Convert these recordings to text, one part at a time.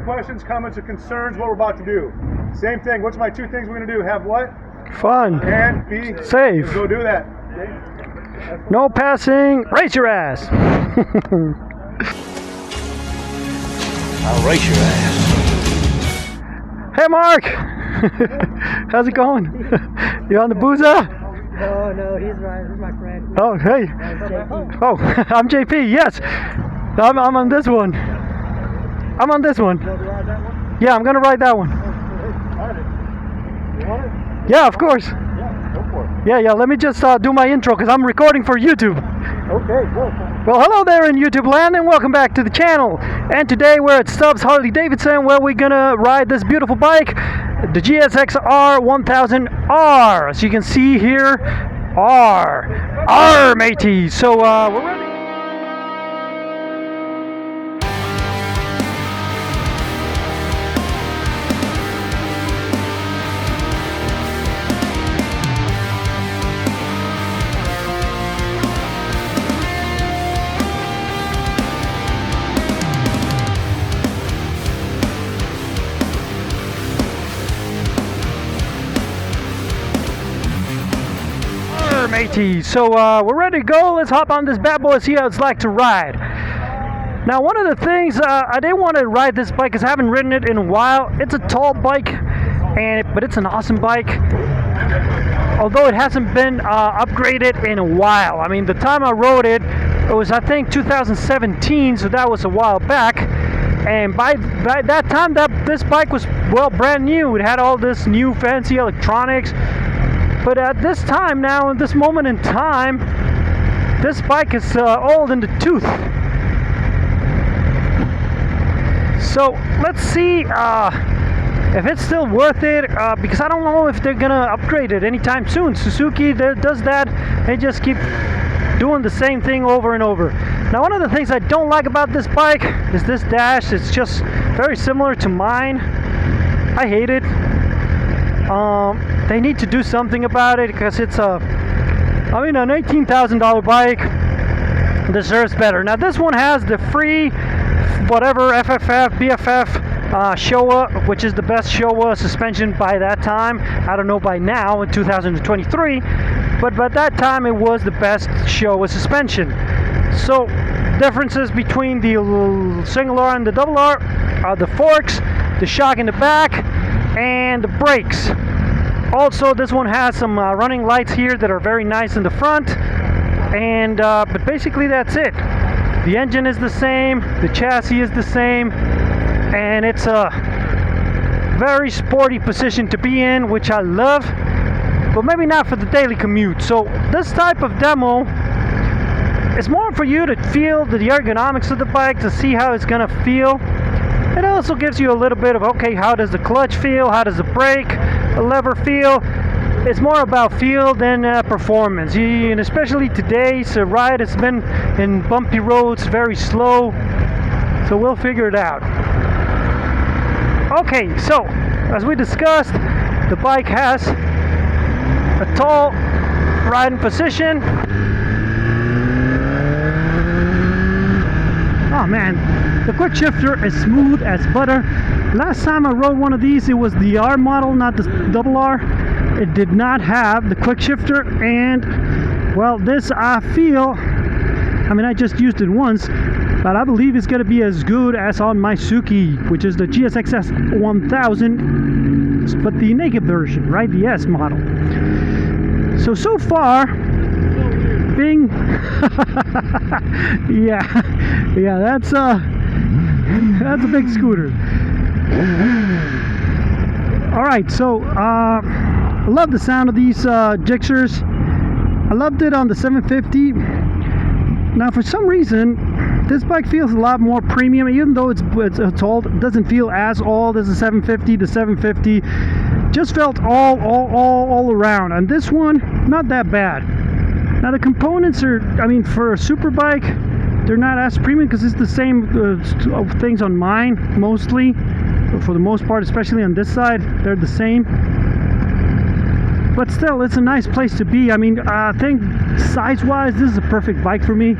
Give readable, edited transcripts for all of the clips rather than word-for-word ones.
questions, comments, or concerns what we're about to do. Same thing. What's my two things we're going to do? Have what? Fun. And be safe. Let's go do that. No passing. Race your ass. I'll race your ass. Hey, Mark. How's it going? You on the boozer? No, he's right. He's my friend. Oh, hey. JP. Oh, I'm JP. Yes. I'm on this one. I'm on this one. You want to ride that one? Yeah, I'm gonna ride that one. Ride it. You want it? Yeah, of course. Yeah, go for it. Yeah. Let me just do my intro because I'm recording for YouTube. Okay, go. Well, hello there in YouTube land and welcome back to the channel. And today we're at Stubbs Harley-Davidson where we're gonna ride this beautiful bike, the Gsx-R1000R. As you can see here, R, mateys. So we're ready. Mateys. So we're ready to go. Let's hop on this bad boy and see how it's like to ride. Now, one of the things I didn't want to ride this bike because I haven't ridden it in a while. It's a tall bike, but it's an awesome bike. Although it hasn't been upgraded in a while. I mean, the time I rode it, it was I think 2017, so that was a while back. And by that time, this bike was brand new. It had all this new fancy electronics. But at this time now, in this moment in time, this bike is old in the tooth. So let's see if it's still worth it, because I don't know if they're gonna upgrade it anytime soon. Suzuki does that. They just keep doing the same thing over and over. Now, one of the things I don't like about this bike is this dash. It's just very similar to mine. I hate it. They need to do something about it because it's an $18,000 bike deserves better. Now, this one has the free whatever FFF, BFF Showa, which is the best Showa suspension by that time. I don't know by now in 2023, but by that time it was the best Showa suspension. So differences between the single R and the double R are the forks, the shock in the back, and the brakes. Also, this one has some running lights here that are very nice in the front, and but basically that's it. The engine is the same, the chassis is the same, and it's a very sporty position to be in, which I love, but maybe not for the daily commute. So this type of demo is more for you to feel the ergonomics of the bike, to see how it's gonna feel. It also gives you a little bit of, okay, how does the clutch feel? How does the brake, the lever feel? It's more about feel than performance. And especially today's ride has been in bumpy roads, very slow. So we'll figure it out. Okay, so as we discussed, the bike has a tall riding position. Oh man, the quick shifter is smooth as butter. Last time I rode one of these, it was the R model, not the double R. It did not have the quick shifter, and well, this I feel, I just used it once, but I believe it's gonna be as good as on my Suzuki, which is the Gsx-R1000, but the naked version, right? The S model. So far, Bing. yeah, that's a big scooter. All right, so I love the sound of these Gsx-Rs. I loved it on the 750. Now, for some reason, this bike feels a lot more premium, even though it's old. It doesn't feel as old as the 750. The 750 just felt all around, and this one, not that bad. Now the components are, for a Superbike, they're not as premium because it's the same things on mine, mostly. For the most part, especially on this side, they're the same. But still, it's a nice place to be. I think size-wise, this is a perfect bike for me.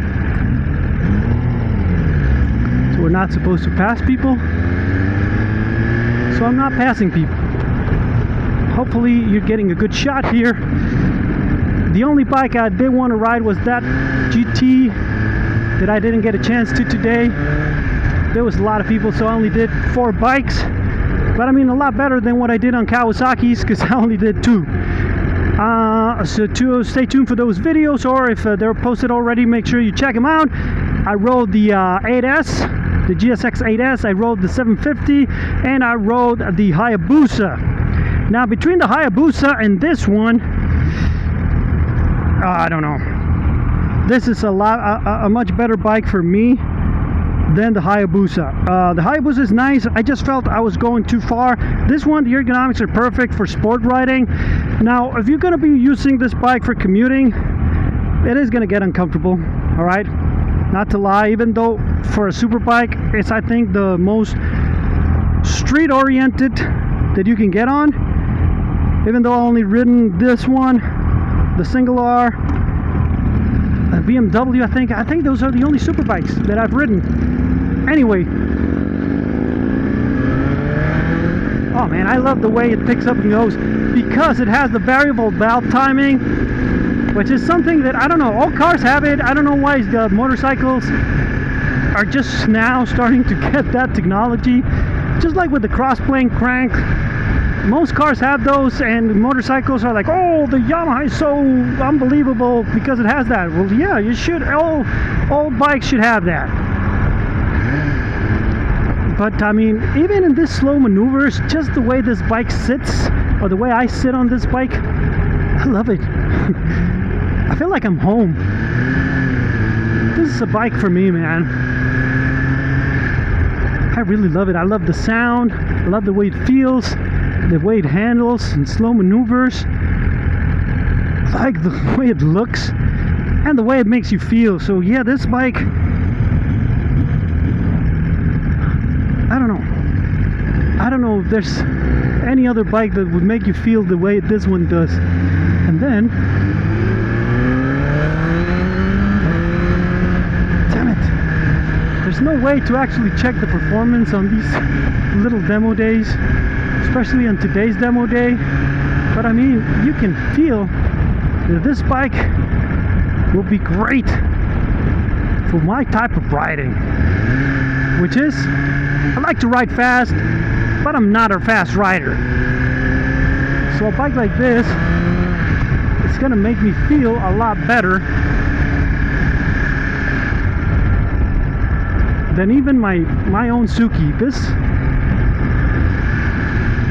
So we're not supposed to pass people. so I'm not passing people. Hopefully you're getting a good shot here. The only bike I did want to ride was that GT that I didn't get a chance to today. There was a lot of people, so I only did 4 bikes. But I mean, a lot better than what I did on Kawasaki's, because I only did 2. So stay tuned for those videos, or if they're posted already, make sure you check them out. I rode the 8S, the Gsx-R1000R. I rode the 750, and I rode the Hayabusa. Now, between the Hayabusa and this one, I don't know. This is a much better bike for me than the Hayabusa. The Hayabusa is nice. I just felt I was going too far. This one, the ergonomics are perfect for sport riding. Now, if you're going to be using this bike for commuting, it is going to get uncomfortable. All right, not to lie. Even though for a Superbike, it's I think the most street-oriented that you can get on. Even though I only ridden this one, the single R, a BMW, I think those are the only Superbikes that I've ridden. Anyway, oh man, I love the way it picks up and goes, because it has the variable valve timing, which is something that, I don't know, all cars have it. I don't know why the motorcycles are just now starting to get that technology. Just like with the cross-plane crank, most cars have those, and motorcycles are like, oh, the Yamaha is so unbelievable because it has that. Well, yeah, you should. All bikes should have that. But I mean, even in this slow maneuvers, just the way this bike sits, or the way I sit on this bike, I love it. I feel like I'm home. This is a bike for me, man. I really love it. I love the sound. I love the way it feels, the way it handles in slow maneuvers. I like the way it looks and the way it makes you feel. So yeah, this bike, I don't know if there's any other bike that would make you feel the way this one does. And then, damn it, there's no way to actually check the performance on these little demo days, especially on today's demo day. But I mean, you can feel that this bike will be great for my type of riding, which is, I like to ride fast, but I'm not a fast rider. So a bike like this, it's gonna make me feel a lot better than even my own Suzuki.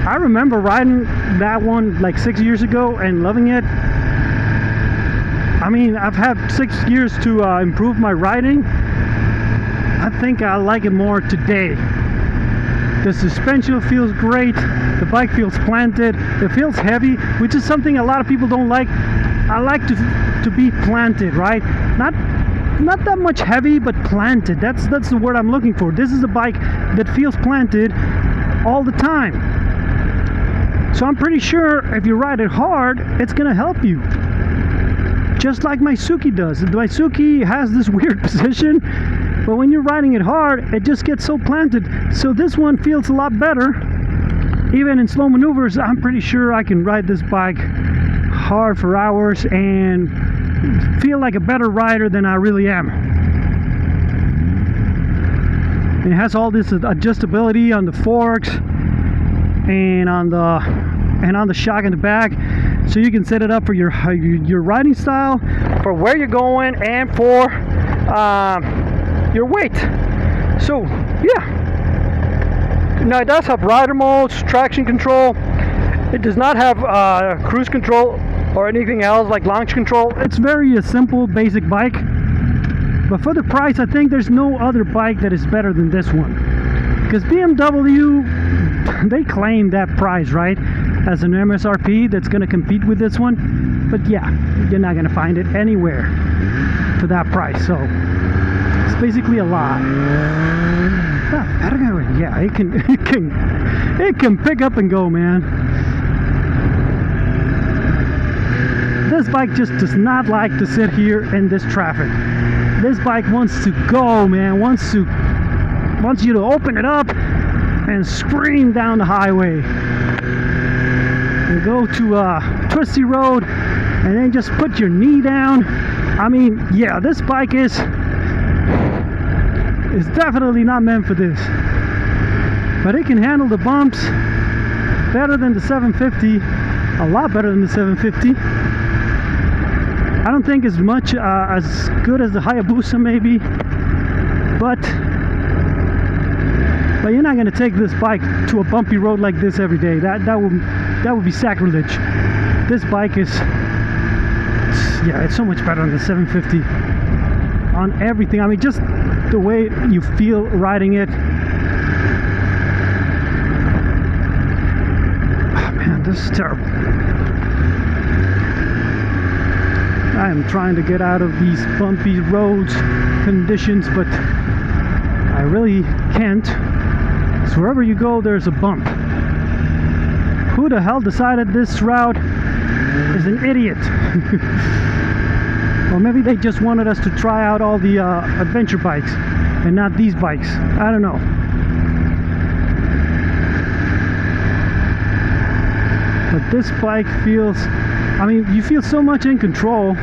I remember riding that one like 6 years ago and loving it. I mean, I've had 6 years to improve my riding. I think I like it more today. The suspension feels great. The bike feels planted. It feels heavy, which is something a lot of people don't like. I like to be planted, right? Not that much heavy, but planted. That's the word I'm looking for. This is a bike that feels planted all the time. So I'm pretty sure if you ride it hard, it's gonna help you. Just like my Suzuki does. My Suzuki has this weird position, but when you're riding it hard, it just gets so planted. So this one feels a lot better. Even in slow maneuvers, I'm pretty sure I can ride this bike hard for hours and feel like a better rider than I really am. It has all this adjustability on the forks and on the shock in the back, so you can set it up for your riding style, for where you're going, and for your weight. So yeah. Now it does have rider modes, traction control. It does not have cruise control or anything else like launch control. It's very simple, basic bike. But for the price, I think there's no other bike that is better than this one. Because BMW, they claim that price, right? As an MSRP that's going to compete with this one. But yeah, you're not going to find it anywhere for that price. So it's basically a lie. Yeah, it can pick up and go, man. This bike just does not like to sit here in this traffic. This bike wants to go, man. Wants you to open it up and scream down the highway and go to a twisty road and then just put your knee down. I mean, yeah, this bike is definitely not meant for this, but it can handle the bumps better than the 750, a lot better than the 750. I don't think as much as good as the Hayabusa maybe, but you're not going to take this bike to a bumpy road like this every day. That would be sacrilege. This bike is, yeah, it's so much better than the 750 on everything. I mean, just the way you feel riding it. Oh man, this is terrible. I am trying to get out of these bumpy roads conditions, but I really can't. So wherever you go, there's a bump. Who the hell decided this route is an idiot? Or maybe they just wanted us to try out all the adventure bikes and not these bikes. I don't know. But this bike feels, I mean, you feel so much in control.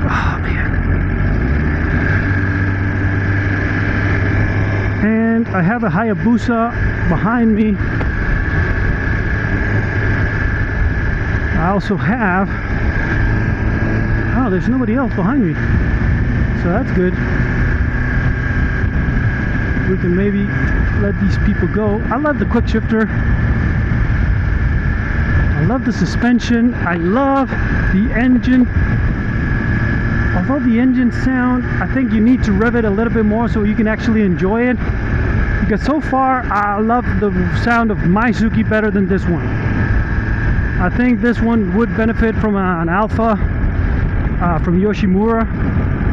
Oh man. And I have a Hayabusa behind me. I also have, oh, there's nobody else behind me, so that's good. We can maybe let these people go. I love the quick shifter. I love the suspension. I love the engine. Although the engine sound, I think you need to rev it a little bit more so you can actually enjoy it. Because so far, I love the sound of my Suzuki better than this one. I think this one would benefit from an Alpha from Yoshimura,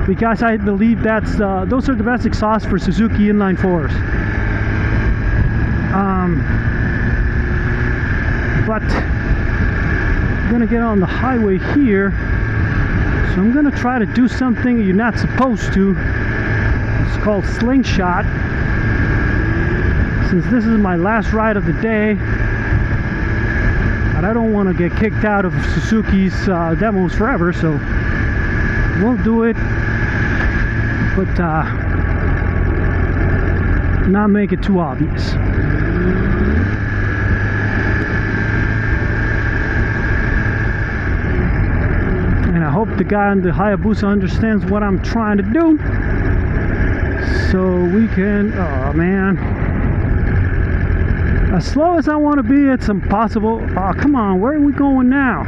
because I believe that's those are the best exhausts for Suzuki inline fours. But I'm gonna get on the highway here, so I'm gonna try to do something you're not supposed to. It's called slingshot. Since this is my last ride of the day, but I don't want to get kicked out of Suzuki's demos forever, so we'll do it, but not make it too obvious. And I hope the guy on the Hayabusa understands what I'm trying to do, so we can, oh man, as slow as I want to be, it's impossible. Oh, come on, where are we going now?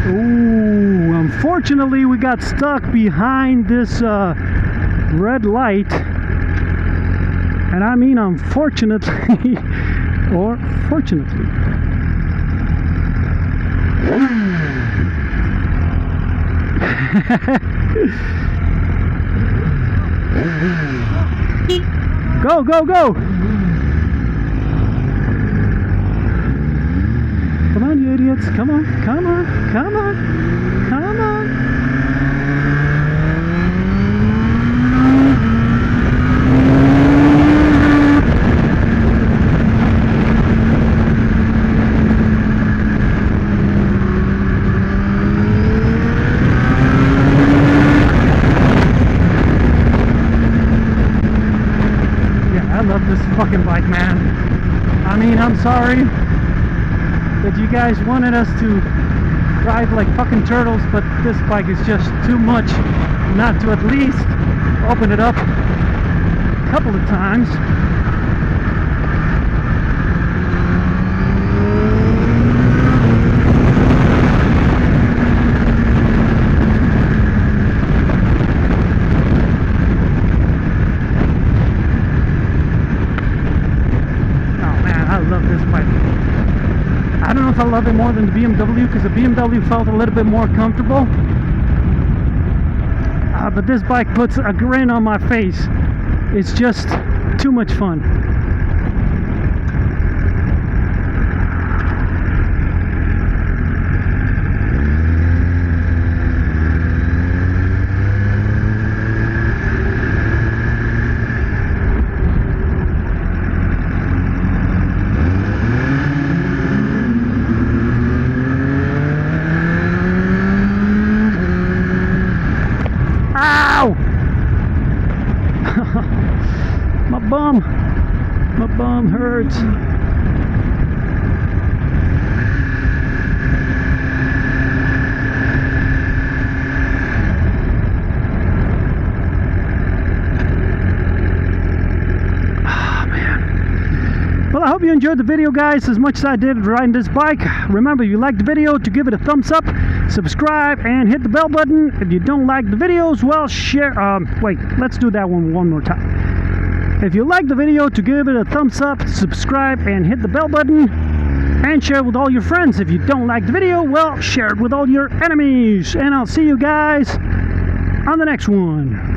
Ooh, unfortunately, we got stuck behind this red light. And I mean unfortunately, or fortunately. Go, go, go! Come on, you idiots. Come on, come on, come on, come on. Fucking bike, man. I mean, I'm sorry that you guys wanted us to drive like fucking turtles, but this bike is just too much not to at least open it up a couple of times. I love it more than the BMW, because the BMW felt a little bit more comfortable, but this bike puts a grin on my face. It's just too much fun. Ow! My bum hurts. Well, I hope you enjoyed the video, guys, as much as I did riding this bike. Remember, if you liked the video, to give it a thumbs up, subscribe, and hit the bell button. If you don't like the videos, well, share. Wait, let's do that one more time. If you like the video, to give it a thumbs up, subscribe, and hit the bell button, and share it with all your friends. If you don't like the video, well, share it with all your enemies. And I'll see you guys on the next one.